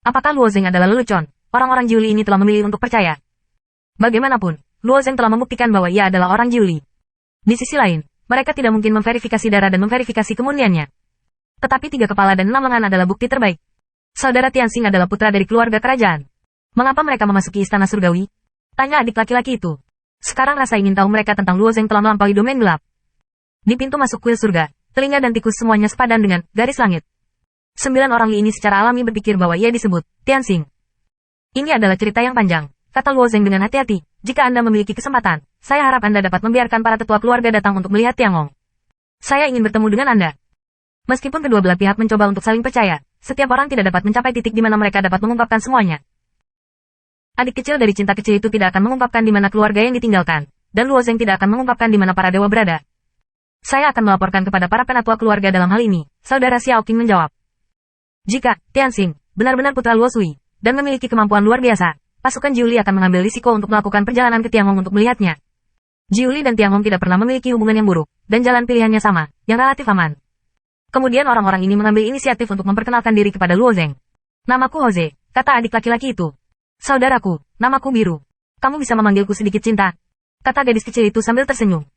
Apakah Luo Zeng adalah lelucon? Orang-orang Jiuli ini telah memilih untuk percaya. Bagaimanapun, Luo Zeng telah membuktikan bahwa ia adalah orang Jiuli. Di sisi lain, mereka tidak mungkin memverifikasi darah dan memverifikasi kemurniannya. Tetapi 3 kepala dan 6 lengan adalah bukti terbaik. Saudara Tianxing adalah putra dari keluarga kerajaan. Mengapa mereka memasuki istana surgawi? Tanya adik laki-laki itu. Sekarang rasa ingin tahu mereka tentang Luo Zeng telah melampaui domain gelap. Di pintu masuk kuil surga, telinga dan tikus semuanya sepadan dengan garis langit. 9 orang Li ini secara alami berpikir bahwa ia disebut Tianxing. Ini adalah cerita yang panjang, kata Luo Zeng dengan hati-hati. Jika Anda memiliki kesempatan, saya harap Anda dapat membiarkan para tetua keluarga datang untuk melihat Tiangong. Saya ingin bertemu dengan Anda. Meskipun kedua belah pihak mencoba untuk saling percaya, setiap orang tidak dapat mencapai titik di mana mereka dapat mengungkapkan semuanya. Adik kecil dari cinta kecil itu tidak akan mengungkapkan di mana keluarga yang ditinggalkan, dan Luo Zeng tidak akan mengungkapkan di mana para dewa berada. Saya akan melaporkan kepada para penatua keluarga dalam hal ini, saudara Xiao Qing menjawab. Jika Tianxing benar-benar putra Luo Sui dan memiliki kemampuan luar biasa, pasukan Jiuli akan mengambil risiko untuk melakukan perjalanan ke Tiangong untuk melihatnya. Jiuli dan Tiangong tidak pernah memiliki hubungan yang buruk, dan jalan pilihannya sama, yang relatif aman. Kemudian orang-orang ini mengambil inisiatif untuk memperkenalkan diri kepada Luo Zeng. Namaku Jose, kata adik laki-laki itu. Saudaraku, namaku Biru. Kamu bisa memanggilku sedikit cinta, kata gadis kecil itu sambil tersenyum.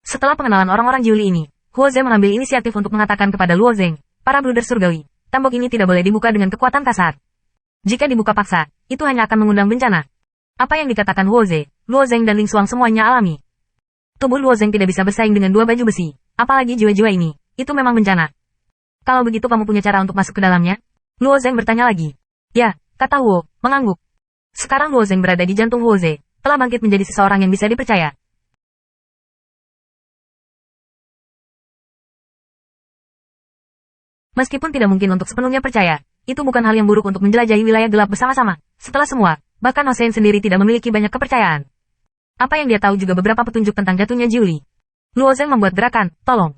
Setelah pengenalan orang-orang Jiuli ini, Jose mengambil inisiatif untuk mengatakan kepada Luo Zeng, para bruder surgawi, tembok ini tidak boleh dibuka dengan kekuatan kasar. Jika dibuka paksa, itu hanya akan mengundang bencana. Apa yang dikatakan Jose, Luo Zeng dan Ling Xuang semuanya alami. Tubuh Luo Zeng tidak bisa bersaing dengan 2 baju besi, apalagi jiwa-jiwa ini, itu memang bencana. Kalau begitu kamu punya cara untuk masuk ke dalamnya? Luo Zeng bertanya lagi. Ya, kata Huo, mengangguk. Sekarang Luo Zeng berada di jantung Jose, telah bangkit menjadi seseorang yang bisa dipercaya. Meskipun tidak mungkin untuk sepenuhnya percaya, itu bukan hal yang buruk untuk menjelajahi wilayah gelap bersama-sama. Setelah semua, bahkan Hossein sendiri tidak memiliki banyak kepercayaan. Apa yang dia tahu juga beberapa petunjuk tentang jatuhnya Jiuli. Luo Zeng membuat gerakan, tolong.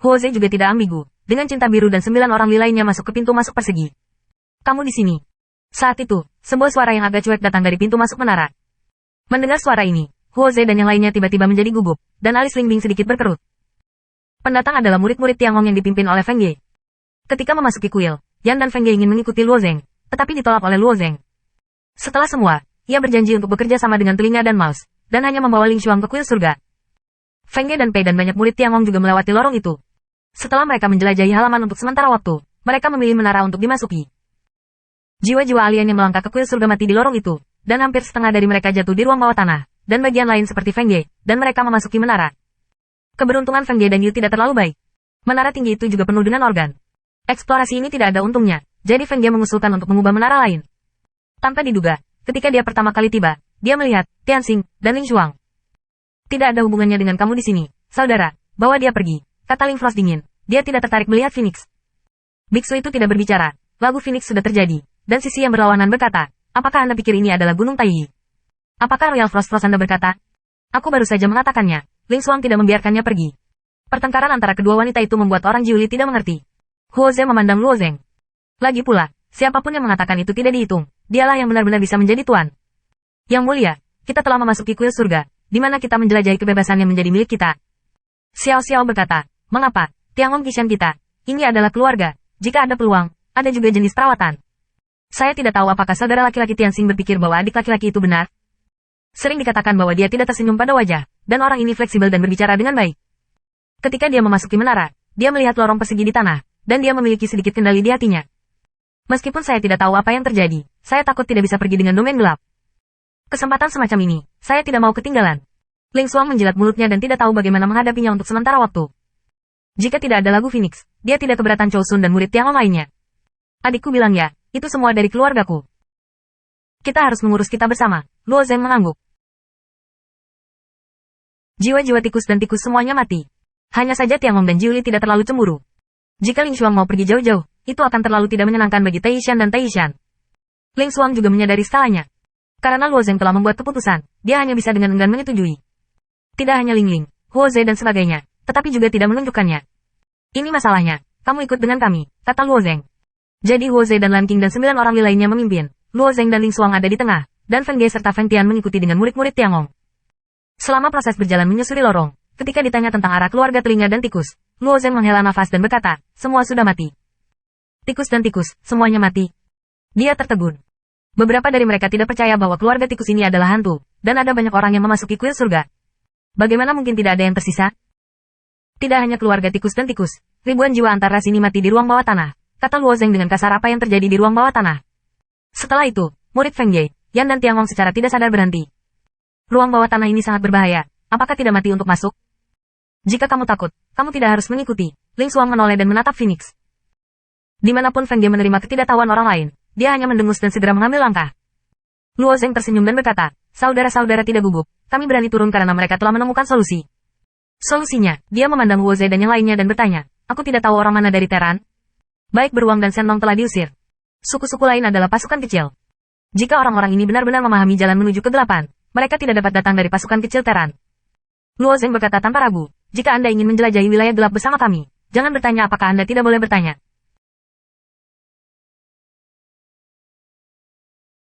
Jose juga tidak ambigu. Dengan cinta biru dan 9 orang Li lainnya masuk ke pintu masuk persegi. Kamu di sini. Saat itu, sebuah suara yang agak cuek datang dari pintu masuk menara. Mendengar suara ini, Jose dan yang lainnya tiba-tiba menjadi gugup, dan alis Ling Bing sedikit berkerut. Pendatang adalah murid-murid Tiangong yang dipimpin oleh Feng Ye. Ketika memasuki kuil, Yan dan Feng Ye ingin mengikuti Luo Zeng, tetapi ditolak oleh Luo Zeng. Setelah semua, ia berjanji untuk bekerja sama dengan telinga dan mouse, dan hanya membawa Ling Xuang ke kuil surga. Feng Ye dan Pei dan banyak murid Tiangong juga melewati lorong itu. Setelah mereka menjelajahi halaman untuk sementara waktu, mereka memilih menara untuk dimasuki. Jiwa-jiwa alien yang melangkah ke kuil surga mati di lorong itu, dan hampir setengah dari mereka jatuh di ruang bawah tanah, dan bagian lain seperti Feng Ye, dan mereka memasuki menara. Keberuntungan Feng Ye dan Yu tidak terlalu baik. Menara tinggi itu juga penuh dengan organ. Eksplorasi ini tidak ada untungnya, jadi Feng Ye mengusulkan untuk mengubah menara lain. Tanpa diduga, ketika dia pertama kali tiba, dia melihat Tianxing dan Ling Xuang. Tidak ada hubungannya dengan kamu di sini, saudara, bawa dia pergi. Kata Ling Frost dingin, dia tidak tertarik melihat Phoenix. Biksu itu tidak berbicara, lagu Phoenix sudah terjadi, dan sisi yang berlawanan berkata, apakah Anda pikir ini adalah Gunung Taiyi? Apakah Royal Frost Anda berkata? Aku baru saja mengatakannya, Ling Xuang tidak membiarkannya pergi. Pertengkaran antara kedua wanita itu membuat orang Jiuli tidak mengerti. Jose memandang Luo Zeng. Lagi pula, siapapun yang mengatakan itu tidak dihitung, dialah yang benar-benar bisa menjadi tuan. Yang mulia, kita telah memasuki kuil surga, di mana kita menjelajahi kebebasan yang menjadi milik kita. Xiao Xiao berkata, mengapa, Tiangong Qishan kita, ini adalah keluarga, jika ada peluang, ada juga jenis perawatan. Saya tidak tahu apakah saudara laki-laki Tianxing berpikir bahwa adik laki-laki itu benar. Sering dikatakan bahwa dia tidak tersenyum pada wajah, dan orang ini fleksibel dan berbicara dengan baik. Ketika dia memasuki menara, dia melihat lorong persegi di tanah, dan dia memiliki sedikit kendali di hatinya. Meskipun saya tidak tahu apa yang terjadi, saya takut tidak bisa pergi dengan domain gelap. Kesempatan semacam ini, saya tidak mau ketinggalan. Ling Xuang menjilat mulutnya dan tidak tahu bagaimana menghadapinya untuk sementara waktu. Jika tidak ada lagu Phoenix, dia tidak keberatan Chou Sun dan murid Tiangong lainnya. Adikku bilang ya, itu semua dari keluargaku. Kita harus mengurus kita bersama, Luo Zeng mengangguk. Jiwa-jiwa tikus dan tikus semuanya mati. Hanya saja Tiangong dan Jiuli tidak terlalu cemburu. Jika Ling Xuang mau pergi jauh-jauh, itu akan terlalu tidak menyenangkan bagi Taishan dan Taishan. Ling Xuang juga menyadari skalanya. Karena Luo Zeng telah membuat keputusan, dia hanya bisa dengan enggan menyetujui. Tidak hanya Ling Ling, Jose dan sebagainya, tetapi juga tidak menunjukkannya. Ini masalahnya, kamu ikut dengan kami, kata Luo Zeng. Jadi Jose dan Lan Qing dan 9 orang Li lainnya memimpin, Luo Zeng dan Ling Xuang ada di tengah, dan Feng Ge serta Feng Tian mengikuti dengan murid-murid Tiangong. Selama proses berjalan menyusuri lorong, ketika ditanya tentang arah keluarga telinga dan tikus, Luo Zeng menghela nafas dan berkata, semua sudah mati. Tikus dan tikus, semuanya mati. Dia tertegun. Beberapa dari mereka tidak percaya bahwa keluarga tikus ini adalah hantu, dan ada banyak orang yang memasuki kuil surga. Bagaimana mungkin tidak ada yang tersisa? Tidak hanya keluarga tikus dan tikus, ribuan jiwa antar ras ini mati di ruang bawah tanah, kata Luo Zeng dengan kasar apa yang terjadi di ruang bawah tanah. Setelah itu, murid Feng Ye, Yan dan Tianglong secara tidak sadar berhenti. Ruang bawah tanah ini sangat berbahaya, apakah tidak mati untuk masuk? Jika kamu takut, kamu tidak harus mengikuti. Ling Xuang menoleh dan menatap Phoenix. Dimanapun Feng Ye menerima ketidaktahuan orang lain, dia hanya mendengus dan segera mengambil langkah. Luo Zeng tersenyum dan berkata, saudara-saudara tidak gugup, kami berani turun karena mereka telah menemukan solusi. Solusinya, dia memandang Luo Zeng dan yang lainnya dan bertanya, aku tidak tahu orang mana dari Teran. Baik Beruang dan Shenlong telah diusir. Suku-suku lain adalah pasukan kecil. Jika orang-orang ini benar-benar memahami jalan menuju kegelapan, mereka tidak dapat datang dari pasukan kecil Teran. Luo Zeng berkata tanpa ragu, jika Anda ingin menjelajahi wilayah gelap bersama kami, jangan bertanya apakah Anda tidak boleh bertanya.